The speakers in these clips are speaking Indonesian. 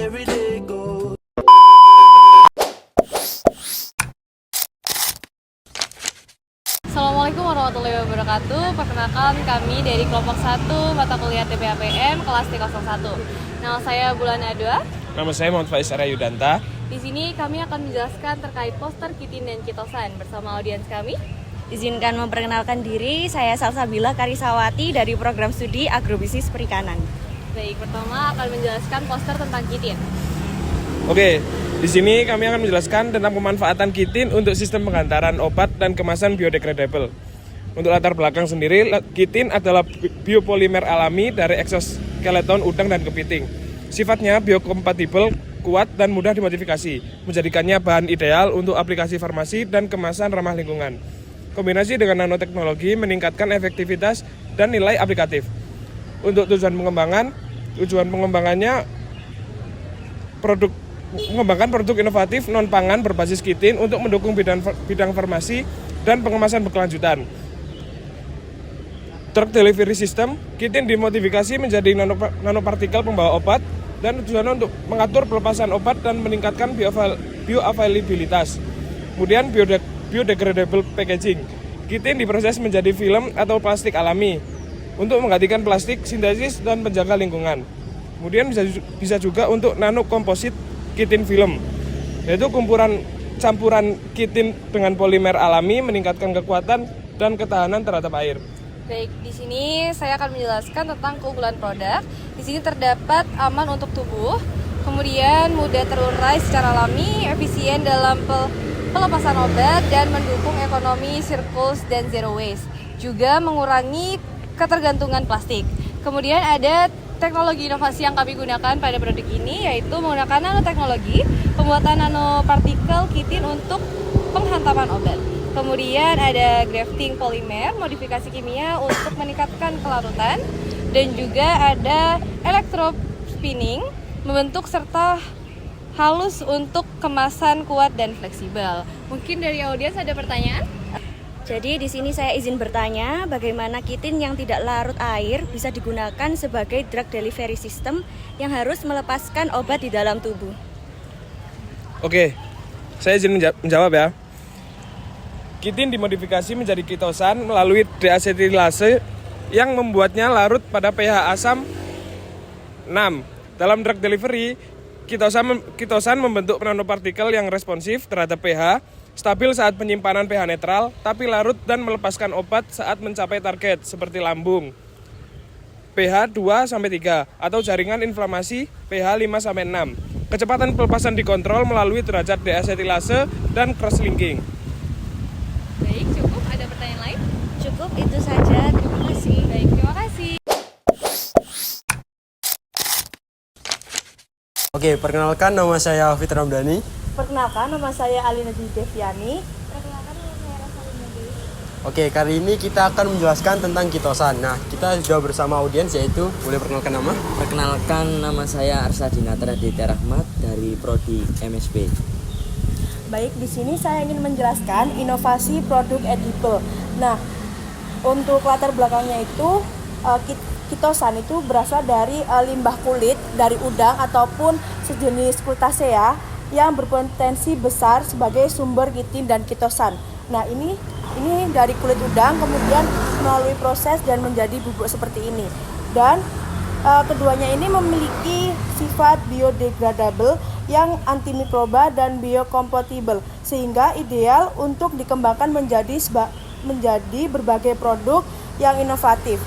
every day goes. Assalamualaikum warahmatullahi wabarakatuh. Perkenalkan kami dari kelompok 1 mata kuliah TPAPM kelas T01. Nama saya Bulan Adwa. Nama saya Muhammad Faiz Arya Yudanta. Di sini kami akan menjelaskan terkait poster kitin dan kitosan bersama audiens kami. Izinkan memperkenalkan diri, saya Salsabila Karisawati dari program studi Agrobisnis Perikanan. Baik, pertama akan menjelaskan poster tentang kitin. Oke, di sini kami akan menjelaskan tentang pemanfaatan kitin untuk sistem penghantaran obat dan kemasan biodegradable. Untuk latar belakang sendiri, kitin adalah biopolimer alami dari eksoskeleton udang dan kepiting. Sifatnya biokompatibel, kuat dan mudah dimodifikasi, menjadikannya bahan ideal untuk aplikasi farmasi dan kemasan ramah lingkungan. Kombinasi dengan nanoteknologi meningkatkan efektivitas dan nilai aplikatif. Untuk tujuan pengembangannya mengembangkan produk inovatif non-pangan berbasis kitin untuk mendukung bidang farmasi dan pengemasan berkelanjutan. Drug delivery system, kitin dimodifikasi menjadi nanopartikel pembawa obat dan tujuannya untuk mengatur pelepasan obat dan meningkatkan bioavailabilitas. Kemudian biodegradable packaging. Kitin diproses menjadi film atau plastik alami untuk menggantikan plastik sintesis dan menjaga lingkungan. Kemudian bisa juga untuk nanokomposit kitin film, yaitu campuran kitin dengan polimer alami meningkatkan kekuatan dan ketahanan terhadap air. Baik, di sini saya akan menjelaskan tentang keunggulan produk. Di sini terdapat aman untuk tubuh, kemudian mudah terurai secara alami, efisien dalam pelepasan obat dan mendukung ekonomi sirkulus dan zero waste. Juga mengurangi ketergantungan plastik. Kemudian ada teknologi inovasi yang kami gunakan pada produk ini, yaitu menggunakan nanoteknologi, pembuatan nanopartikel kitin untuk penghantaman obat. Kemudian ada grafting polimer, modifikasi kimia untuk meningkatkan kelarutan, dan juga ada electrospinning, membentuk serta halus untuk kemasan kuat dan fleksibel. Mungkin dari audiens ada pertanyaan? Jadi di sini saya izin bertanya, bagaimana kitin yang tidak larut air bisa digunakan sebagai drug delivery system yang harus melepaskan obat di dalam tubuh? Oke, saya izin menjawab ya. Kitin dimodifikasi menjadi kitosan melalui deasetilase yang membuatnya larut pada pH asam 6. Dalam drug delivery, kitosan membentuk nanopartikel yang responsif terhadap pH, stabil saat penyimpanan pH netral, tapi larut dan melepaskan obat saat mencapai target seperti lambung pH 2-3 atau jaringan inflamasi pH 5-6. Kecepatan pelepasan dikontrol melalui derajat deasetilase dan cross-linking. Baik, cukup. Ada pertanyaan lain? Cukup, itu saja. Terima kasih. Baik, terima kasih. Oke, perkenalkan nama saya Hafid Ramdhani. Perkenalkan, nama saya Alina Deviani. Oke, kali ini kita akan menjelaskan tentang kitosan. Nah, kita sudah bersama audiens, yaitu boleh perkenalkan nama? Perkenalkan, nama saya Arsadinatra Aditya Rahmat dari Prodi MSP. Baik, di sini saya ingin menjelaskan inovasi produk edible. Nah, untuk latar belakangnya itu kitosan itu berasal dari limbah kulit dari udang ataupun sejenis Crustaceae yang berpotensi besar sebagai sumber kitin dan kitosan. Nah, ini dari kulit udang kemudian melalui proses dan menjadi bubuk seperti ini. Dan keduanya ini memiliki sifat biodegradable yang antimikroba dan biokompatibel sehingga ideal untuk dikembangkan menjadi berbagai produk yang inovatif.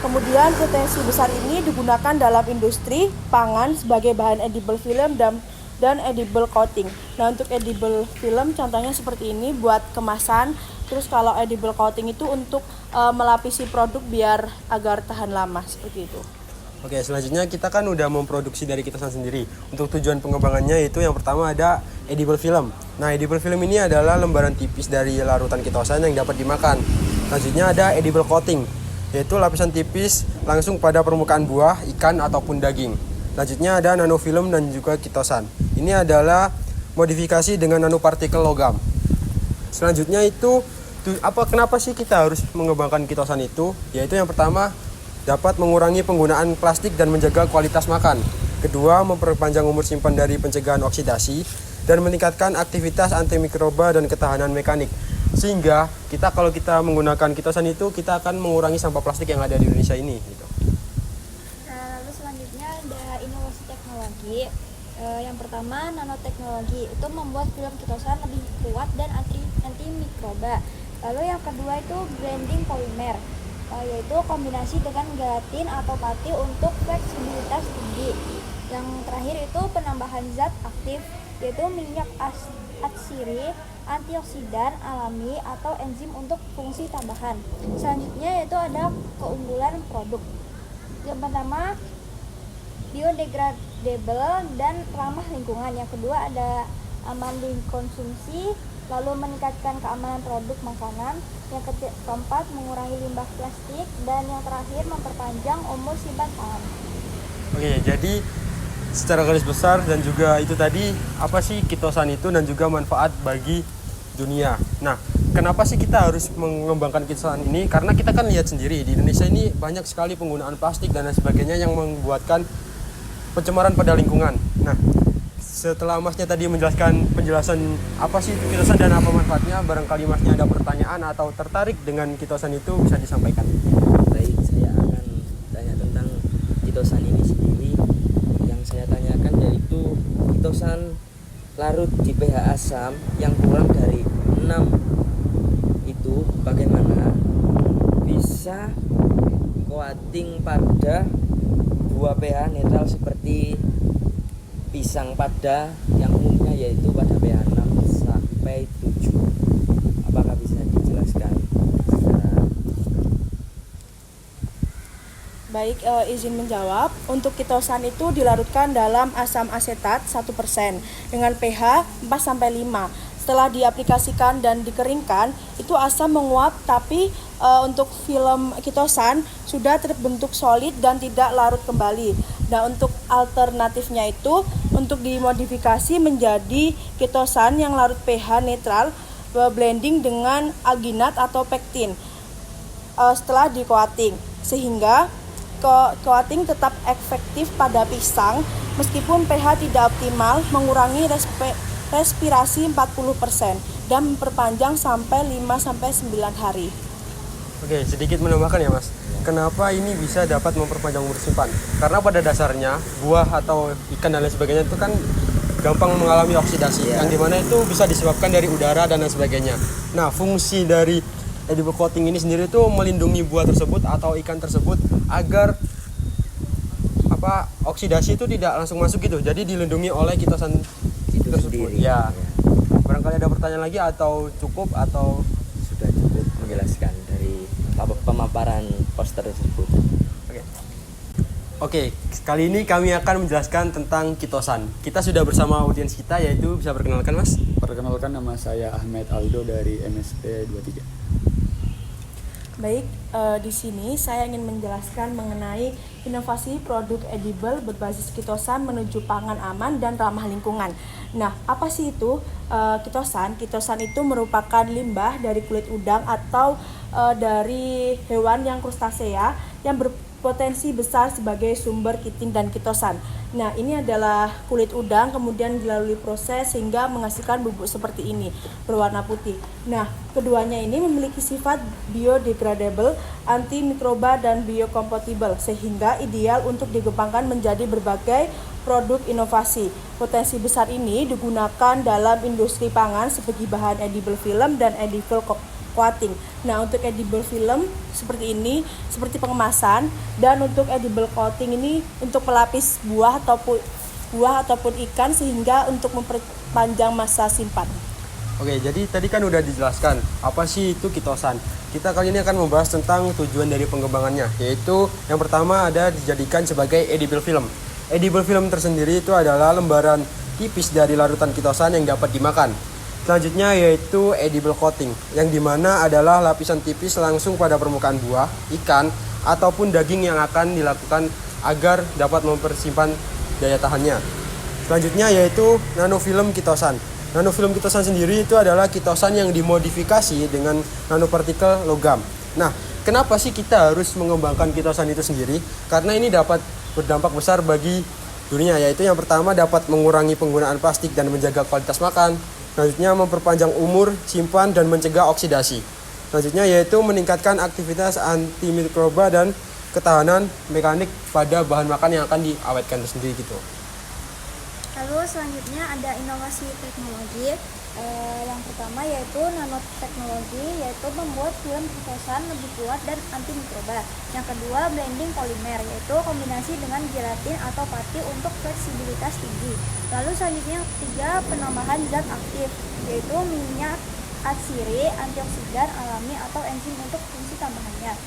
Kemudian potensi besar ini digunakan dalam industri pangan sebagai bahan edible film dan edible coating. Nah, untuk edible film contohnya seperti ini buat kemasan. Terus kalau edible coating itu untuk melapisi produk biar agar tahan lama seperti itu. Oke, selanjutnya kita kan udah memproduksi dari kitosan sendiri. Untuk tujuan pengembangannya itu yang pertama ada edible film. Nah, edible film ini adalah lembaran tipis dari larutan kitosan yang dapat dimakan. Selanjutnya ada edible coating, yaitu lapisan tipis langsung pada permukaan buah, ikan ataupun daging. Selanjutnya ada nanofilm dan juga kitosan. Ini adalah modifikasi dengan nanopartikel logam. Selanjutnya itu kenapa sih kita harus mengembangkan kitosan itu? Yaitu yang pertama dapat mengurangi penggunaan plastik dan menjaga kualitas makan. Kedua, memperpanjang umur simpan dari pencegahan oksidasi dan meningkatkan aktivitas antimikroba dan ketahanan mekanik. Sehingga kalau kita menggunakan kitosan itu, kita akan mengurangi sampah plastik yang ada di Indonesia ini gitu. Nah, lalu selanjutnya ada inovasi teknologi. Yang pertama, nanoteknologi itu membuat film kitosan lebih kuat dan anti mikroba. Lalu yang kedua itu blending polimer, yaitu kombinasi dengan gelatin atau pati untuk fleksibilitas tinggi. Yang terakhir itu penambahan zat aktif, yaitu minyak atsiri, antioksidan alami atau enzim untuk fungsi tambahan. Selanjutnya yaitu ada keunggulan produk. Yang pertama, biodegradable dan ramah lingkungan. Yang kedua ada aman dikonsumsi, lalu meningkatkan keamanan produk makanan. Yang keempat, mengurangi limbah plastik, dan yang terakhir memperpanjang umur simpan pangan. Oke, jadi secara garis besar dan juga itu tadi apa sih kitosan itu dan juga manfaat bagi dunia. Nah, kenapa sih kita harus mengembangkan kitosan ini? Karena kita kan lihat sendiri di Indonesia ini banyak sekali penggunaan plastik dan lain sebagainya yang membuatkan pencemaran pada lingkungan. Nah, setelah Masnya tadi menjelaskan penjelasan apa sih itu kitosan dan apa manfaatnya, barangkali Masnya ada pertanyaan atau tertarik dengan kitosan itu bisa disampaikan. Baik, saya akan tanya tentang kitosan ini sendiri. Yang saya tanyakan yaitu kitosan larut di pH asam yang kurang dari 6 itu bagaimana bisa coating pada buah pH netral seperti pisang pada yang umumnya yaitu pada pH 6 sampai 7. Apakah bisa dijelaskan secara Baik, izin menjawab. Untuk kitosan itu dilarutkan dalam asam asetat 1% dengan pH 4-5. Setelah diaplikasikan dan dikeringkan, itu asam menguap, tapi untuk film kitosan sudah terbentuk solid dan tidak larut kembali. Nah, untuk alternatifnya itu untuk dimodifikasi menjadi kitosan yang larut pH netral, blending dengan alginat atau pektin setelah di-coating, sehingga coating tetap efektif pada pisang meskipun pH tidak optimal, mengurangi respirasi 40% dan memperpanjang sampai 5-9 hari. Oke, sedikit menambahkan ya Mas. Kenapa ini bisa dapat memperpanjang umur simpan? Karena pada dasarnya buah atau ikan dan lain sebagainya itu kan gampang mengalami oksidasi, yang dimana itu bisa disebabkan dari udara dan lain sebagainya. Nah, fungsi dari edible coating ini sendiri itu melindungi buah tersebut atau ikan tersebut agar oksidasi itu tidak langsung masuk gitu. Jadi dilindungi oleh kitosan itu tersebut. sendiri? Ya. Barangkali ada pertanyaan lagi atau cukup atau sudah cukup menjelaskan dari pemaparan poster tersebut. Oke, kali ini kami akan menjelaskan tentang kitosan. Kita sudah bersama audiens kita, yaitu bisa perkenalkan Mas? Perkenalkan, nama saya Ahmed Aldo dari MSP 23. Baik, di sini saya ingin menjelaskan mengenai inovasi produk edible berbasis kitosan menuju pangan aman dan ramah lingkungan. Nah, apa sih itu kitosan? Kitosan itu merupakan limbah dari kulit udang atau dari hewan yang krustasea yang berpotensi besar sebagai sumber kitin dan kitosan. Nah, ini adalah kulit udang kemudian dilalui proses sehingga menghasilkan bubuk seperti ini berwarna putih. Nah, keduanya ini memiliki sifat biodegradable, antimikroba dan biokompatibel sehingga ideal untuk dikembangkan menjadi berbagai produk inovasi. Potensi besar ini digunakan dalam industri pangan sebagai bahan edible film dan edible coating. Nah, untuk edible film seperti ini, seperti pengemasan, dan untuk edible coating ini untuk pelapis buah ataupun ikan sehingga untuk memperpanjang masa simpan. Oke, jadi tadi kan udah dijelaskan apa sih itu kitosan. Kita kali ini akan membahas tentang tujuan dari pengembangannya, yaitu yang pertama ada dijadikan sebagai edible film. Edible film tersendiri itu adalah lembaran tipis dari larutan kitosan yang dapat dimakan. Selanjutnya yaitu edible coating, yang dimana adalah lapisan tipis langsung pada permukaan buah, ikan, ataupun daging yang akan dilakukan agar dapat mempersimpan daya tahannya. Selanjutnya yaitu nanofilm kitosan. Nanofilm kitosan sendiri itu adalah kitosan yang dimodifikasi dengan nanopartikel logam. Nah, kenapa sih kita harus mengembangkan kitosan itu sendiri? Karena ini dapat berdampak besar bagi dunia, yaitu yang pertama dapat mengurangi penggunaan plastik dan menjaga kualitas makan. Selanjutnya memperpanjang umur, simpan, dan mencegah oksidasi. Selanjutnya yaitu meningkatkan aktivitas antimikroba dan ketahanan mekanik pada bahan makan yang akan diawetkan itu sendiri gitu. Lalu selanjutnya ada inovasi teknologi. Yang pertama yaitu nanoteknologi, yaitu membuat film kitosan lebih kuat dan anti mikroba. Yang kedua blending polimer, yaitu kombinasi dengan gelatin atau pati untuk fleksibilitas tinggi. Lalu selanjutnya yang ketiga penambahan zat aktif, yaitu minyak atsiri, antioksidan alami atau enzim untuk fungsi tambahannya.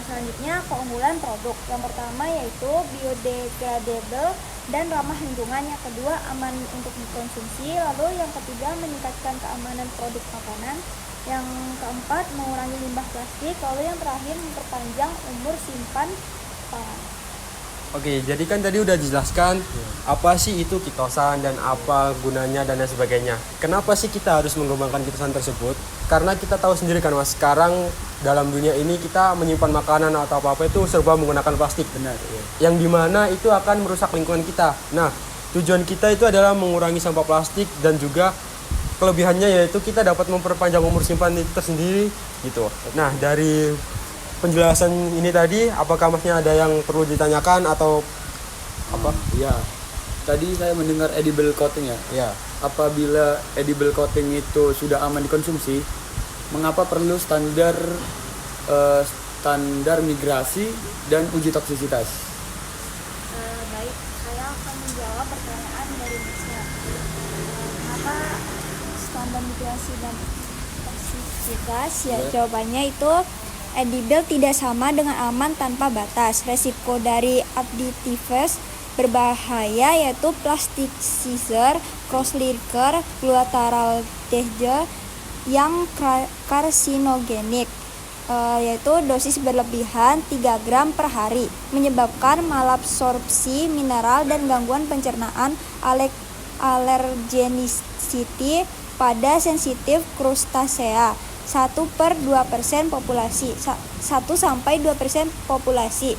Selanjutnya keunggulan produk. Yang pertama yaitu biodegradable dan ramah lingkungan. Yang kedua aman untuk dikonsumsi. Lalu yang ketiga meningkatkan keamanan produk makanan. Yang keempat mengurangi limbah plastik. Lalu yang terakhir memperpanjang umur simpan pangan. Oke, jadi kan tadi udah dijelaskan apa sih itu kitosan dan apa gunanya dan lain sebagainya. Kenapa sih kita harus mengembangkan kitosan tersebut? Karena kita tahu sendiri kan Mas, sekarang dalam dunia ini kita menyimpan makanan atau apa-apa itu serba menggunakan plastik. Benar. Iya. Yang dimana itu akan merusak lingkungan kita. Nah, tujuan kita itu adalah mengurangi sampah plastik dan juga kelebihannya yaitu kita dapat memperpanjang umur simpan itu tersendiri gitu. Nah, dari penjelasan ini tadi, apakah Masnya ada yang perlu ditanyakan atau apa? Ya, tadi saya mendengar edible coating ya. Ya. Apabila edible coating itu sudah aman dikonsumsi, mengapa perlu standar migrasi dan uji toksisitas? Baik, saya akan menjawab pertanyaan dari Masnya. Kenapa standar migrasi dan toksisitas? Ya, jawabannya itu edible tidak sama dengan aman tanpa batas. Resiko dari additivers berbahaya yaitu plasticizer, crosslinker, glutaraldehyde yang karsinogenik, yaitu dosis berlebihan 3 gram per hari, menyebabkan malabsorpsi mineral dan gangguan pencernaan, allergenicity pada sensitif krustasea. 1/2% populasi, 1-2% populasi.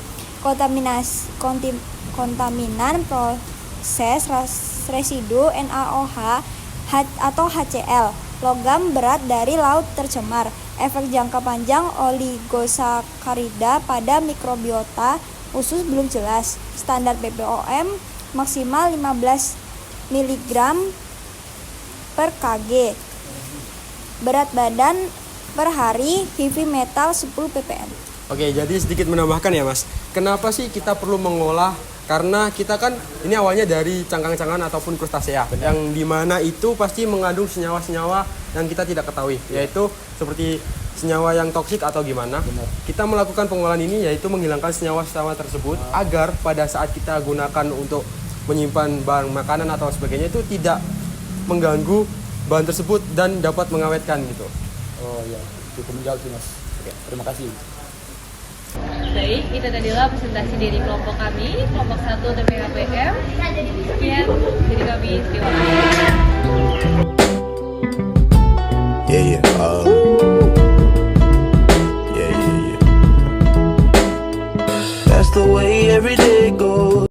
Kontaminan proses residu NaOH atau HCl, logam berat dari laut tercemar. Efek jangka panjang oligosakarida pada mikrobiota usus belum jelas. Standar BPOM maksimal 15 mg per kg. Berat badan per hari, heavy metal 10 ppm. Oke, jadi sedikit menambahkan ya Mas. Kenapa sih kita perlu mengolah? Karena kita kan ini awalnya dari cangkang-cangkang ataupun krustasea, yang dimana itu pasti mengandung senyawa-senyawa yang kita tidak ketahui, yaitu seperti senyawa yang toksik atau gimana. Kita melakukan pengolahan ini yaitu menghilangkan senyawa-senyawa tersebut agar pada saat kita gunakan untuk menyimpan bahan makanan atau sebagainya itu tidak mengganggu bahan tersebut dan dapat mengawetkan gitu. Oh ya, cukup menjawab sih Mas. Oke, terima kasih. Baik, itu tadilah presentasi dari kelompok kami, kelompok 1 TPHPM. Sekian dari kami, terima kasih.